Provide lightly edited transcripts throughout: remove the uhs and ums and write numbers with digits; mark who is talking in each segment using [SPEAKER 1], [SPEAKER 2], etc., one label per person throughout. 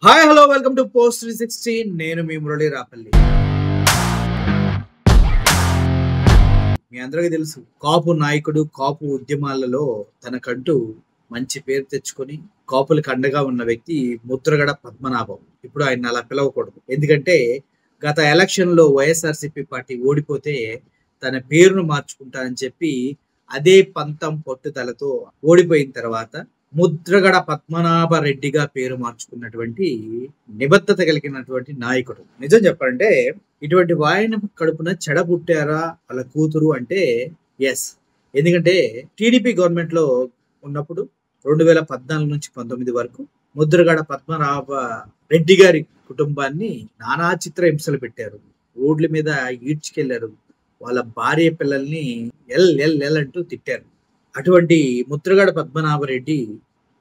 [SPEAKER 1] Hi hello welcome to post 360. నేను మీ మురళి రాపల్లి. మీ అందరికీ తెలుసు, కాపు నాయకుడు, కాపు ఉద్యమాలలో తనకంటూ మంచి పేరు తెచ్చుకొని కాపులకు అండగా ఉన్న వ్యక్తి ముద్రగడ పద్మనాభం. ఇప్పుడు ఆయన అలా పిలవకూడదు, ఎందుకంటే గత ఎలక్షన్ లో వైఎస్ఆర్సీపీ పార్టీ ఓడిపోతే తన పేరును మార్చుకుంటానని చెప్పి అదే పంతం పట్టుదలతో ఓడిపోయిన తర్వాత ముద్రగడ పద్మనాభ రెడ్డిగా పేరు మార్చుకున్నటువంటి నిబద్ధత కలిగినటువంటి నాయకుడు. నిజం చెప్పాలంటే ఇటువంటి వాయన కడుపున చెడ పుట్టారా వాళ్ళ కూతురు అంటే ఎస్. ఎందుకంటే టీడీపీ గవర్నమెంట్ లో ఉన్నప్పుడు 2014 నుంచి 19 వరకు ముద్రగడ పద్మనాభ రెడ్డి గారి కుటుంబాన్ని నానా చిత్ర హింసలు పెట్టారు. రోడ్ల మీద ఈడ్చుకెళ్లారు. వాళ్ళ భార్య పిల్లల్ని ఎల్ అంటూ తిట్టారు. అటువంటి ముద్రగడ పద్మనాభరెడ్డి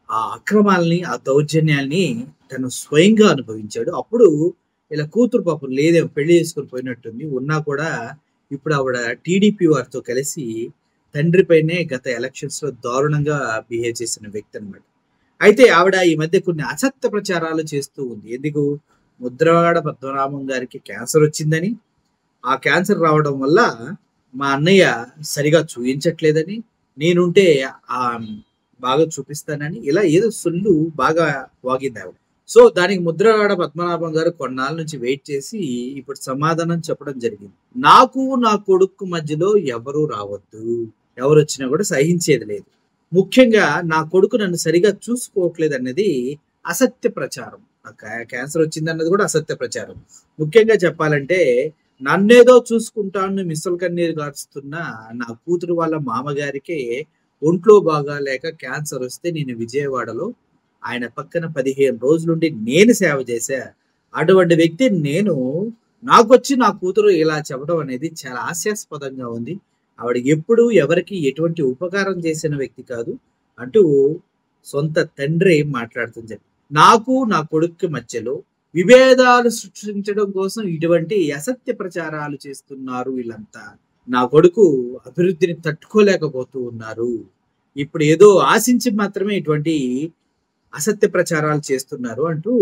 [SPEAKER 1] ఆ అక్రమాలని, ఆ దౌర్జన్యాల్ని తను స్వయంగా అనుభవించాడు. అప్పుడు ఇలా కూతురు పాపం లేదేమో, పెళ్లి చేసుకుని పోయినట్టుంది, ఉన్నా కూడా ఇప్పుడు ఆవిడ టీడీపీ వారితో కలిసి తండ్రి పైనే గత ఎలక్షన్స్ లో దారుణంగా బిహేవ్ చేసిన వ్యక్తి అనమాట. అయితే ఆవిడ ఈ మధ్య కొన్ని అసత్య ప్రచారాలు చేస్తూ ఉంది. ఎందుకు? ముద్రగడ పద్మనాభం గారికి క్యాన్సర్ వచ్చిందని, ఆ క్యాన్సర్ రావడం వల్ల మా అన్నయ్య సరిగా చూయించట్లేదని, నేనుంటే ఆ బాగా చూపిస్తానని, ఇలా ఏదో సొల్లు బాగా వాగింది ఆవిడ. సో దానికి ముద్రగడ పద్మనాభం గారు కొన్నాళ్ళ నుంచి వెయిట్ చేసి ఇప్పుడు సమాధానం చెప్పడం జరిగింది. నాకు నా కొడుకు మధ్యలో ఎవరు రావద్దు, ఎవరు వచ్చినా కూడా సహించేది లేదు. ముఖ్యంగా నా కొడుకు నన్ను సరిగా చూసుకోవట్లేదు అన్నది అసత్య ప్రచారం. క్యాన్సర్ వచ్చింది అన్నది కూడా అసత్య ప్రచారం. ముఖ్యంగా చెప్పాలంటే నన్నేదో చూసుకుంటాను మిసల్ కన్నీరు గారుస్తున్న నా కూతురు వాళ్ళ మామగారికే ఒంట్లో బాగాలేక క్యాన్సర్ వస్తే నేను విజయవాడలో ఆయన పక్కన 15 రోజులుండి నేను సేవ చేశా. అటువంటి వ్యక్తి నేను నాకొచ్చి నా కూతురు ఇలా చెప్పడం అనేది చాలా హాస్యాస్పదంగా ఉంది. ఆవిడ ఎప్పుడు ఎవరికి ఎటువంటి ఉపకారం చేసిన వ్యక్తి కాదు అంటూ సొంత తండ్రి మాట్లాడుతుంది. నాకు నా కొడుకు మధ్యలో విభేదాలు సృష్టించడం కోసం ఇటువంటి అసత్య ప్రచారాలు చేస్తున్నారు వీళ్ళంతా. నా కొడుకు అభివృద్ధిని తట్టుకోలేకపోతూ ఉన్నారు. ఇప్పుడు ఏదో ఆశించి మాత్రమే ఇటువంటి అసత్య ప్రచారాలు చేస్తున్నారు అంటూ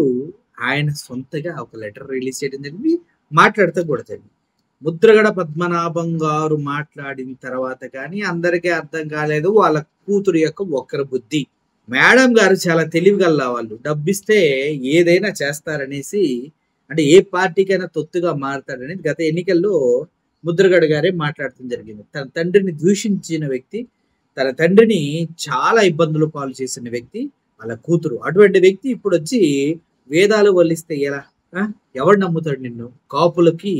[SPEAKER 1] ఆయన సొంతగా ఒక లెటర్ రిలీజ్ చేయడం జరిగింది. మాట్లాడుతూ కూడా జరిగింది. ముద్రగడ పద్మనాభం గారు మాట్లాడిన తర్వాత కానీ అందరికీ అర్థం కాలేదు వాళ్ళ కూతురు యొక్క ఒక్కరి బుద్ధి. మేడం గారు చాలా తెలివిగల వాళ్ళు, డబ్బిస్తే ఏదైనా చేస్తారనేసి, అంటే ఏ పార్టీకైనా తొత్తుగా మారుతారనేది గత ఎన్నికల్లో ముద్రగడ గారే మాట్లాడటం జరిగింది. తన తండ్రిని దూషించిన వ్యక్తి, తన తండ్రిని చాలా ఇబ్బందులు పాలు చేసిన వ్యక్తి వాళ్ళ కూతురు. అటువంటి వ్యక్తి ఇప్పుడు వచ్చి వేదాలు వల్లిస్తే ఎలా? ఎవడు నమ్ముతాడు నిన్ను? కాపులకి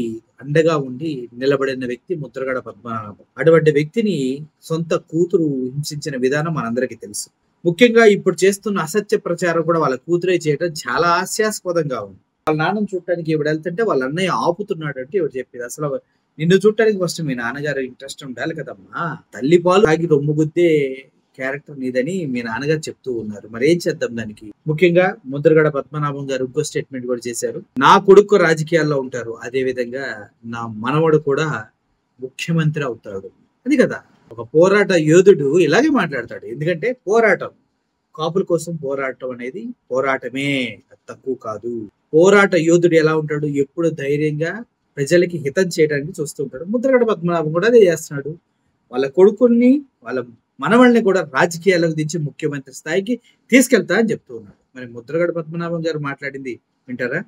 [SPEAKER 1] అండగా ఉండి నిలబడిన వ్యక్తి ముద్రగడ పద్మనాభం. అటువంటి వ్యక్తిని సొంత కూతురు హింసించిన విధానం మనందరికీ తెలుసు. ముఖ్యంగా ఇప్పుడు చేస్తున్న అసత్య ప్రచారం కూడా వాళ్ళ కూతురే చేయడం చాలా హాస్యాస్పదంగా ఉంది. వాళ్ళ నాన్నను చూడటానికి ఇవిడ వెళ్తుంటే వాళ్ళ అన్నయ్య ఆపుతున్నాడు అంటే ఇవిడ చెప్పేది. అసలు నిన్ను చూడటానికి ఫస్ట్ మీ నాన్నగారు ఇంట్రెస్ట్ ఉండాలి కదమ్మా. తల్లి పాలు తాగి రొమ్ము గుద్దే క్యారెక్టర్ నీదని మీ నాన్నగారు చెప్తూ ఉన్నారు. మరి ఏం చేద్దాం దానికి? ముఖ్యంగా ముద్రగడ పద్మనాభం గారు ఇంకో స్టేట్మెంట్ కూడా చేశారు. నా కొడుకు రాజకీయాల్లో ఉంటారు, అదే విధంగా నా మనవడు కూడా ముఖ్యమంత్రి అవుతాడు. అది కదా, ఒక పోరాట యోధుడు ఇలాగే మాట్లాడతాడు. ఎందుకంటే పోరాటం, కాపుల కోసం పోరాటం అనేది పోరాటమే, తక్కువ కాదు. పోరాట యోధుడు ఎలా ఉంటాడు? ఎప్పుడు ధైర్యంగా ప్రజలకి హితం చేయడానికి చూస్తూ ఉంటాడు. ముద్రగడ పద్మనాభం కూడా అదే చేస్తున్నాడు. వాళ్ళ కొడుకుల్ని, వాళ్ళ మనవల్ని కూడా రాజకీయాలకు దించి ముఖ్యమంత్రి స్థాయికి తీసుకెళ్తా అని చెప్తూ ఉన్నాడు. మరి ముద్రగడ పద్మనాభం గారు మాట్లాడింది వింటారా?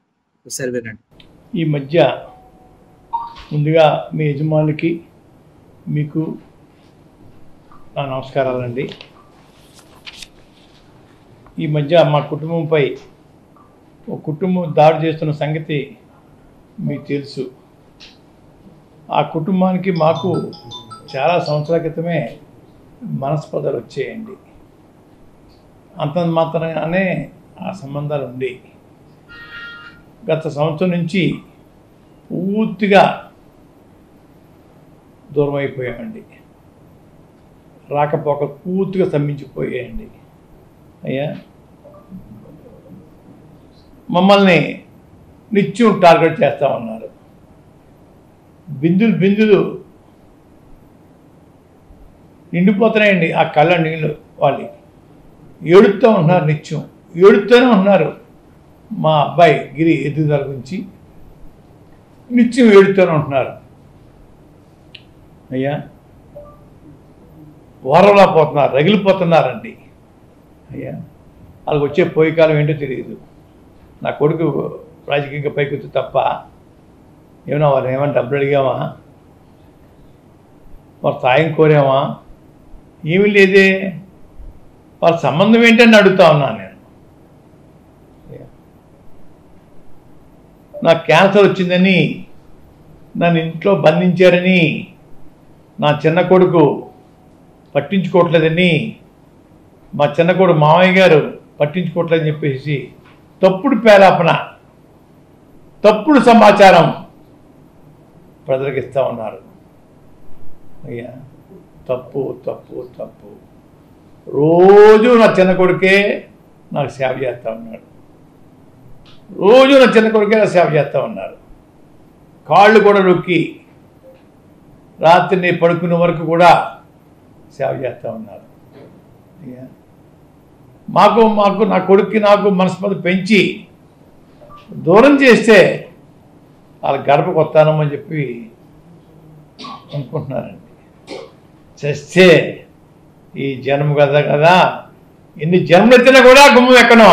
[SPEAKER 1] ఒకసారి వినండి.
[SPEAKER 2] ఈ మధ్య ముందుగా మీ యజమానికి మీకు నా నమస్కారాలండి. ఈ మధ్య మా కుటుంబంపై ఒక కుటుంబం దాడి చేస్తున్న సంగతి మీకు తెలుసు. ఆ కుటుంబానికి మాకు చాలా సంవత్సరాల క్రితమే మనస్పర్ధలు వచ్చేయండి. అంత మాత్రమే ఆ సంబంధాలు ఉండి గత సంవత్సరం నుంచి పూర్తిగా దూరం అయిపోయామండి. రాకపోక పూర్తిగా స్తంభించిపోయాయండి. అయ్యా, మమ్మల్ని నిత్యం టార్గెట్ చేస్తూ ఉన్నారు. బిందులు నిండిపోతున్నాయండి ఆ కళ్ళ నీళ్ళు. వాళ్ళు ఏడుస్తూ ఉంటున్నారు, నిత్యం ఏడుస్తూనే ఉంటున్నారు. మా అబ్బాయి గిరి ఎదుగుదల గురించి నిత్యం ఏడుతూనే ఉంటున్నారు. అయ్యా వారంలా పోతున్నారు, రగిలిపోతున్నారండి. అయ్యా వాళ్ళకి వచ్చే పోయి కాలం ఏంటో తెలియదు. నా కొడుకు రాజకీయంగా పైకి వచ్చి తప్ప ఏమన్నా వారు ఏమైనా డబ్బులు అడిగామా, వారు సాయం కోరామా? ఏమీ లేదే. వాళ్ళ సంబంధం ఏంటని అడుగుతా ఉన్నాను నేను. నాకు క్యాన్సర్ వచ్చిందని నన్ను ఇంట్లో బంధించారని, నా చిన్న కొడుకు పట్టించుకోవట్లేదని, మా చిన్న కొడుకు మామయ్య గారు పట్టించుకోవట్లేదని చెప్పేసి తప్పుడు పేలాపన, తప్పుడు సమాచారం ప్రజలకు ఇస్తూ ఉన్నారు. అయ్యా తప్పు తప్పు తప్పు. రోజు నా చిన్న కొడుకే నాకు సేవ చేస్తూ ఉన్నాడు. రోజు నా చిన్న కొడుకే నాకు సేవ చేస్తూ ఉన్నారు. కాళ్ళు కూడా నొక్కి రాత్రిని పడుకునే వరకు కూడా సేవ చేస్తూ ఉన్నారు. అయ్యా మాకు మాకు నా కొడుక్కి నాకు మనస్పతి పెంచి దూరం చేస్తే వాళ్ళ గడపకు వస్తానమని చెప్పి అనుకుంటున్నారండి. చేస్తే ఈ జన్మ కదా ఎన్ని జన్మలు ఎత్తినా కూడా గుమ్మం ఎక్కను.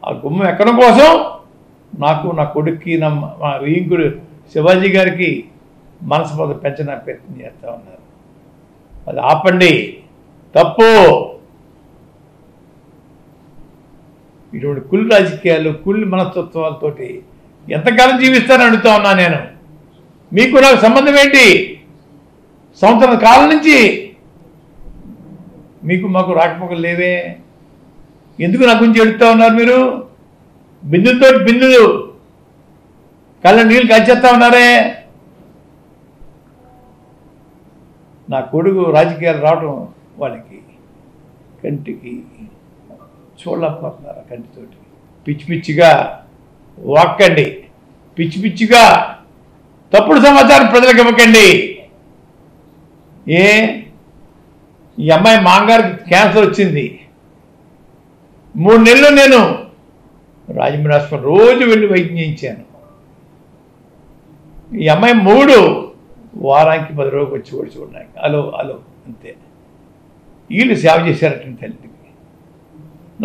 [SPEAKER 2] ఆ గుమ్మం ఎక్కడం కోసం నాకు, నా కొడుక్కి, మా వీంకుడు శివాజీ గారికి మనస్పతి పెంచడానికి ప్రయత్నం చేస్తూ ఉన్నారు. అది ఆపండి, తప్పు. ఇటువంటి కుళ్ళు రాజకీయాలు, కుళ్ళు మనస్తత్వాలతోటి ఎంతకాలం జీవిస్తారని అడుగుతా ఉన్నా నేను. మీకు నాకు సంబంధం ఏంటి? సంవత్సరం కాలం నుంచి మీకు మాకు రాకపోకలు లేవే. ఎందుకు నా గురించి ఎడుతూ ఉన్నారు మీరు? బిందులతో బిందులు కళ్ళ నీళ్ళు కాల్చేస్తా ఉన్నారే. నా కొడుకు రాజకీయాలు రావటం వాళ్ళకి కంటికి చూడలేకపోతున్నారు. కంటితోటి పిచ్చి పిచ్చిగా వాక్కండి, పిచ్చి పిచ్చిగా తప్పుడు సమాచారం ప్రజలకు ఇవ్వకండి. ఈ అమ్మాయి మాంగారికి క్యాన్సర్ వచ్చింది. 3 నెలలు నేను రాజమండ్రి హాస్పిటల్ రోజు వెళ్ళి వైద్యం చేయించాను. ఈ అమ్మాయి 3 వారానికి 10 రోజులు వచ్చి కూడా చూడడానికి అలో అంతే. వీళ్ళు సేవ చేశారటండి తల్లికి.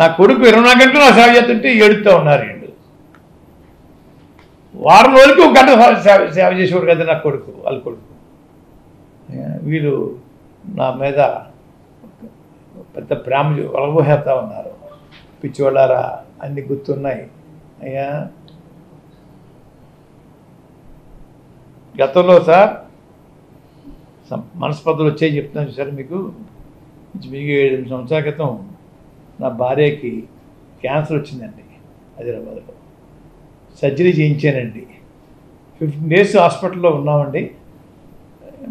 [SPEAKER 2] నా కొడుకు 24 గంటలు నా సేవ చేస్తుంటే ఏడుతూ ఉన్నారు వీళ్ళు. వారం రోజులకి 1 గంట సేవ చేసేవాడు కదా నా కొడుకు, వాళ్ళ కొడుకు. వీళ్ళు నా మీద పెద్ద ప్రేమ వలబోసేస్తూ ఉన్నారు. పిచ్చివాళ్ళారా, అన్నీ గుర్తున్నాయి. అయ్యా గతంలో సార్ మనస్పర్ధలు వచ్చాయి చెప్తున్నాను చూసారు మీకు. 7 సంవత్సరాల క్రితం నా భార్యకి క్యాన్సర్ వచ్చిందండి హైదరాబాద్లో. సర్జరీ చేయించానండి. 15 డేస్ హాస్పిటల్లో ఉన్నామండి.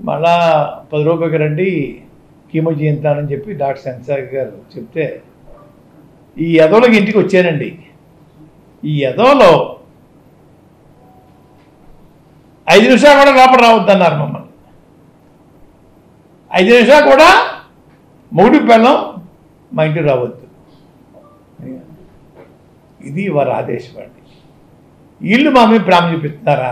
[SPEAKER 2] మళ్ళా 10 రోజులకి రండి కీమో చేయించానని చెప్పి డాక్టర్ సెన్సార్ గారు చెప్తే ఈ ఎదవలకి ఇంటికి వచ్చానండి. ఈ ఎదవలో 5 నిమిషాలు కూడా లోపల రావద్దన్నారు మమ్మల్ని. 5 నిమిషాలు కూడా మొగుడు పిల్లం మా ఇంటికి రావద్దు. ఇది వారి ఆదేశం అండి. వీళ్ళు మా మీద ప్రేమ చూపిస్తున్నారా?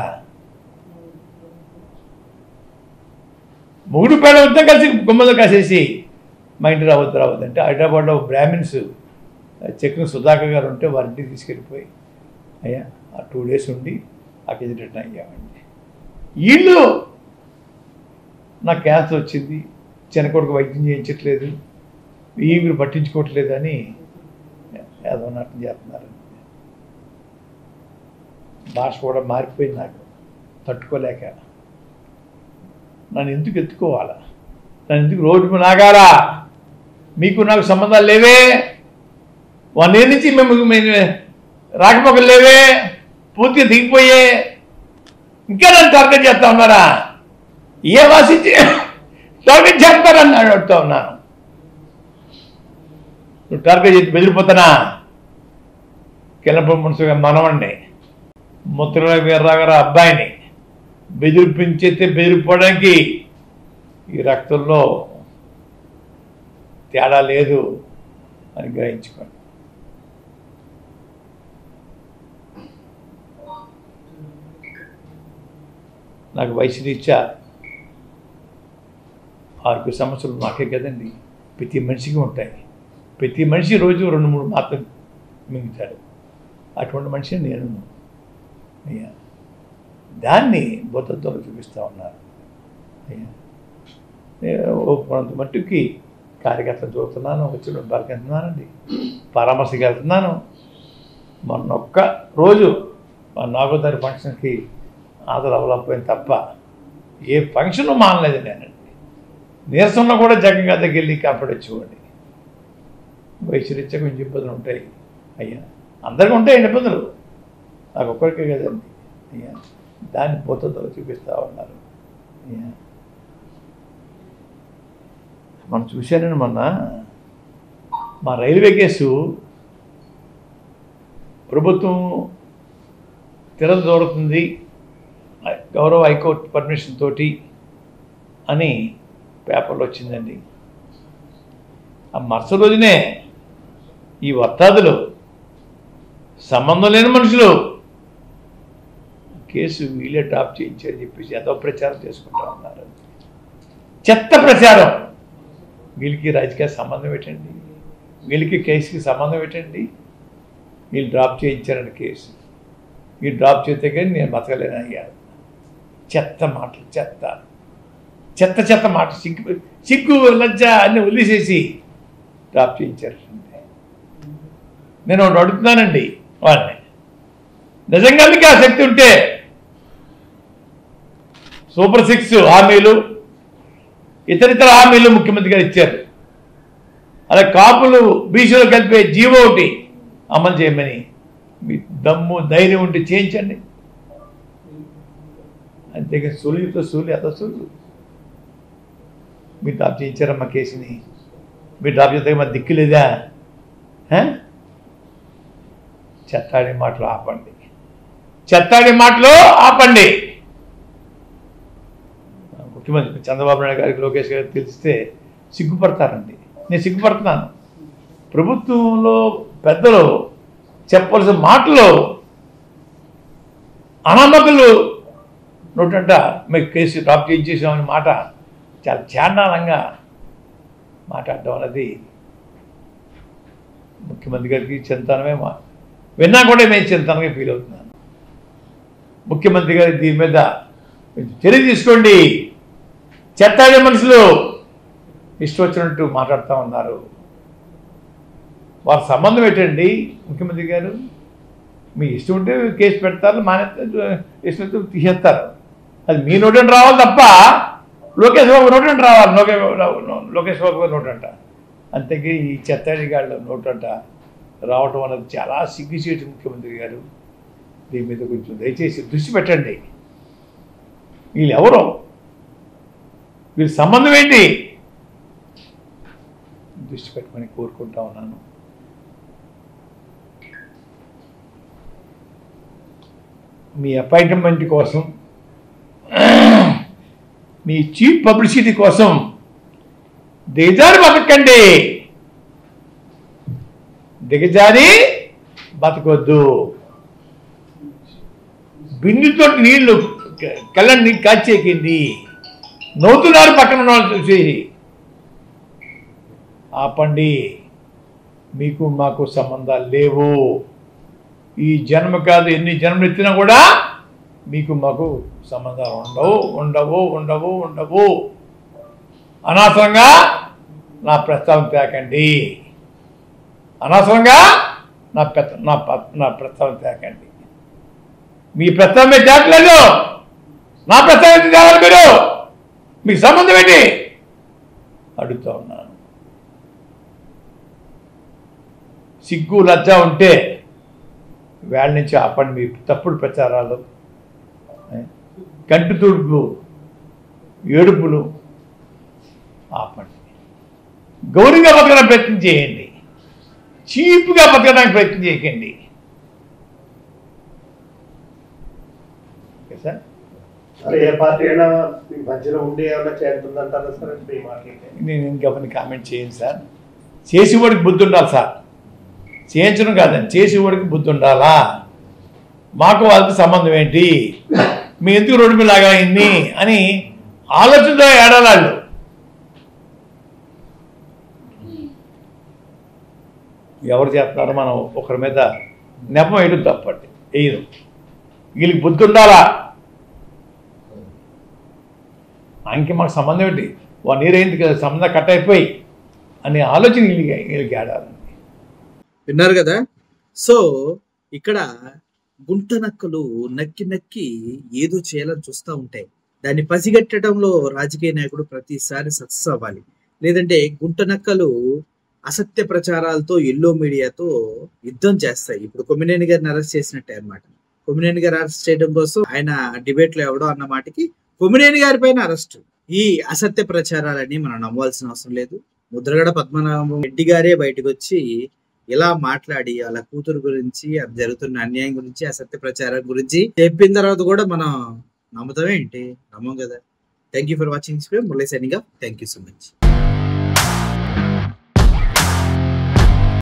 [SPEAKER 2] మొగుడు పిల్లం వద్ద కలిసి గుమ్మలు కాసేసి మా ఇంటికి రావద్దు అంటే హైదరాబాద్లో బ్రాహ్మిన్స్ చక్రం సుధాకర్ గారు ఉంటే వారింటికి తీసుకెళ్ళిపోయి అయ్యా ఆ 2 డేస్ ఉండి అక్కడ రిటర్న్ అయ్యామండి. వీళ్ళు నాకు క్యాన్సర్ వచ్చింది, చిన్న కొడుకు వైద్యం చేయించట్లేదు, మీరు పట్టించుకోవట్లేదు అని ఏదో నాటం చేస్తున్నారండి. భాష కూడా మారిపోయింది నాకు తట్టుకోలేక. నన్ను ఎందుకు ఎత్తుకోవాలా? నన్ను ఎందుకు రోడ్డు నాగాలా? మీకు నాకు సంబంధాలు లేవే. 1 year నుంచి మేము రాకపోకలు లేవే, పూర్తిగా దిగిపోయే. ఇంకా నన్ను టార్గెట్ చేస్తా ఉన్నారా? ఏ వాసించి టార్గెట్ చేస్తారని అడుగుతా ఉన్నాను. నువ్వు టార్గెట్ చేసి బెదిరిపోతానా? కిలప మున్సిగా మనవండి ముత్తుల వీర్రాగారు అబ్బాయిని బెదిరిపించేస్తే బెదిరిపోవడానికి ఈ రక్తంలో తేడా లేదు అని గ్రహించుకోండి. నాకు వయసు రీత్యా 6 సమస్యలు నాకే కదండి, ప్రతి మనిషికి ఉంటాయి. ప్రతి మనిషి రోజు 2-3 మాత్రం మింగుతాడు. అటువంటి మనిషిని నేను అయ్యా దాన్ని బుద్ధతో చూపిస్తూ ఉన్నారు. అయ్యా కొంత మట్టుకి కార్యకర్తలు చూస్తున్నాను, వచ్చి బాగా వెళ్తున్నానండి, పరామర్శకి వెళ్తున్నాను. మొన్న ఒక్క రోజు 4వ తారీఖు ఫంక్షన్కి హాజరు అవ్వలేకపోయింది తప్ప ఏ ఫంక్షన్ మానలేదు నేనండి. నీరసంలో కూడా జగన్గా దగ్గరికి వెళ్ళి కాపాడు వచ్చేవాడిని. వయసు రీత్యా కొంచెం ఇబ్బందులు ఉంటాయి అయ్యా, అందరికీ ఉంటాయండి ఇబ్బందులు, నాకు ఒక్కరికే కదండి అయ్యా. దాన్ని పోతుందో చూపిస్తూ ఉన్నారు అయ్యా. మనం చూశానని మొన్న మా రైల్వే కేసు ప్రభుత్వం తిరగదోరుతుంది గౌరవ హైకోర్టు పర్మిషన్ తోటి అని పేపర్లో వచ్చిందండి. ఆ మరుసటి రోజునే ఈ వత్తాదులు సంబంధం లేని మనుషులు కేసు వీళ్ళే డ్రాప్ చేయించారని చెప్పేసి ఏదో ప్రచారం చేసుకుంటా ఉన్నారు. చెత్త ప్రచారం. వీళ్ళకి రాజకీయ సంబంధం ఏంటండి, వీళ్ళకి కేసుకి సంబంధం ఏంటండి? వీళ్ళు డ్రాప్ చేయించారని కేసు, వీళ్ళు డ్రాప్ చేస్తే కానీ నేను బతకలేను అయ్యారు. చెత్త మాటలు, చెత్త చెత్త చెత్త మాట, సిగ్గు లజ్జ అన్నీ వదిలేసేసి డ్రాప్ చేయించారు. నేను ఒకటి అడుగుతున్నానండి వాళ్ళని, నిజంగా మీకు ఆ శక్తి ఉంటే సూపర్ 6 హామీలు, ఇతరితర హామీలు ముఖ్యమంత్రి గారు ఇచ్చారు. అలా కాపులు బీసీలో కలిపే జీవో ఒకటి అమలు చేయమని మీ దమ్ము ధైర్యం ఉంటే చేయించండి. అంతేగా సూలితో సూలి అదో సూలు మీరు డ్రాప్ చేయించారమ్మా కేసుని. మీరు డ్రాప్ చేస్తే మరి దిక్కు లేదా? చెత్తాడి మాటలు ఆపండి, చెత్తాడి మాటలు ఆపండి. ముఖ్యమంత్రి చంద్రబాబు నాయుడు గారికి, లోకేష్ గారికి తెలిస్తే సిగ్గుపడతారండి. నేను సిగ్గుపడుతున్నాను. ప్రభుత్వంలో పెద్దలు చెప్పవలసిన మాటలు అనామకులు నోటంట మీకు కేసు డ్రాప్ చేయించేసామని మాట చాలా చాండాలంగా మాట్లాడటం అనేది ముఖ్యమంత్రి గారికి చింతనమే. విన్నా కూడా మేము చింతనగా ఫీల్ అవుతున్నాను. ముఖ్యమంత్రి గారి దీని మీద చర్య తీసుకోండి. చెత్తాడే మనుషులు ఇష్టం వచ్చినట్టు మాట్లాడుతూ ఉన్నారు. వారి సంబంధం ఏంటండి? ముఖ్యమంత్రి గారు మీ ఇష్టం ఉంటే కేసు పెడతారు, మానేస్తే ఇష్టం తీసేస్తారు. అది మీ నోటంట రావాలి తప్ప లోకేష్ బాబు నోటంట రావాలి. లోకేష్ బాబు గారు నోటంట. అంతేకి ఈ చెత్తాడిగాళ్ళ నోటంట రావటం అనేది చాలా సిగ్గుచేటు. ముఖ్యమంత్రి గారు దీని మీద కొంచెం దయచేసి దృష్టి పెట్టండి. వీళ్ళు ఎవరు? వీళ్ళ సంబంధం ఏంటి? దృష్టి పెట్టమని కోరుకుంటా ఉన్నాను. మీ అపాయింట్మెంట్ కోసం, మీ చీప్ పబ్లిసిటీ కోసం దిగజారి బతకండి. దిగజారి బతకొద్దు. బిందుతో నీళ్లు కళ్ళని కాచేకింది. నవ్వుతున్నారు పక్కన ఉన్న వాళ్ళు చూసి. ఆపండి. మీకు మాకు సంబంధాలు లేవు. ఈ జన్మ కాదు, ఎన్ని జన్మలు ఎత్తినా కూడా మీకు మాకు సంబంధాలు ఉండవు ఉండవు ఉండవు ఉండవు. అనవసరంగా నా ప్రస్తావన తేకండి. అనవసరంగా నా ప్రస్తావన తేకండి. మీ ప్రస్తావన తేకలేదు, నా ప్రస్తావన తేవాలి. మీరు మీకు సంబంధం ఏంటి అడుగుతూ ఉన్నాను. సిగ్గు లజ్జ ఉంటే వేళ నుంచి ఆపండి. మీ తప్పుడు ప్రచారాలు, కంటి తుడుపులు, ఏడుపులు ఆపండి. గౌరవంగా బతకడానికి ప్రయత్నం చేయండి. చీప్గా బతకడానికి ప్రయత్నం చేయకండి. సార్
[SPEAKER 3] ఏ పార్టీ అయినా మధ్యలో ఉండి ఏమైనా చేరుతుందంటారా సార్?
[SPEAKER 2] నేను ఇంకెవరిని కామెంట్ చేయను సార్. చేసేవాడికి బుద్ధి ఉండాలి సార్. చేయించడం కాదండి, చేసేవాడికి బుద్ధి ఉండాలా. మాకు వాళ్ళకి సంబంధం ఏంటి? మీ ఎందుకు రోడ్డు మీద లాగాయింది అని ఆలోచనతో ఏడాలాళ్ళు. ఎవరు చేస్తున్నారు? మనం ఒకరి మీద నెపం వేయడం తప్పండి, వేయదు. వీళ్ళకి బుద్ధి ఉండాలా? ఆయనకి మాకు సంబంధం ఏంటి, 1 year అయింది కదా, సంబంధం కట్ అయిపోయి అనే ఆలోచన వీళ్ళకి ఆడాలండి.
[SPEAKER 1] విన్నారు కదా. సో ఇక్కడ గుంట నక్కలు నక్కి నక్కి ఏదో చేయాలని చూస్తూ ఉంటాయి. దాన్ని పసిగట్టడంలో రాజకీయ నాయకుడు ప్రతిసారి సక్సెస్ అవ్వాలి. లేదంటే గుంట నక్కలు అసత్య ప్రచారాలతో ఎల్లో మీడియాతో యుద్ధం చేస్తాయి. ఇప్పుడు కొమ్మినేని గారిని అరెస్ట్ చేసినట్టే అన్నమాట. కొమ్మినేని గారు అరెస్ట్ చేయడం కోసం ఆయన డిబేట్ లో ఎవడో అన్న మాటకి కొమ్మినేని గారి పైన అరెస్ట్. ఈ అసత్య ప్రచారాలని మనం నమ్మవలసిన అవసరం లేదు. ముద్రగడ పద్మనాభం రెడ్డి గారే బయటకు వచ్చి ఇలా మాట్లాడి వాళ్ళ కూతురు గురించి, అది జరుగుతున్న అన్యాయం గురించి, అసత్య ప్రచారం గురించి చెప్పిన తర్వాత కూడా మనం నమ్ముతామే ఏంటి? నమ్మం కదా. Thank you for watching. Murali signing off. Thank you so much.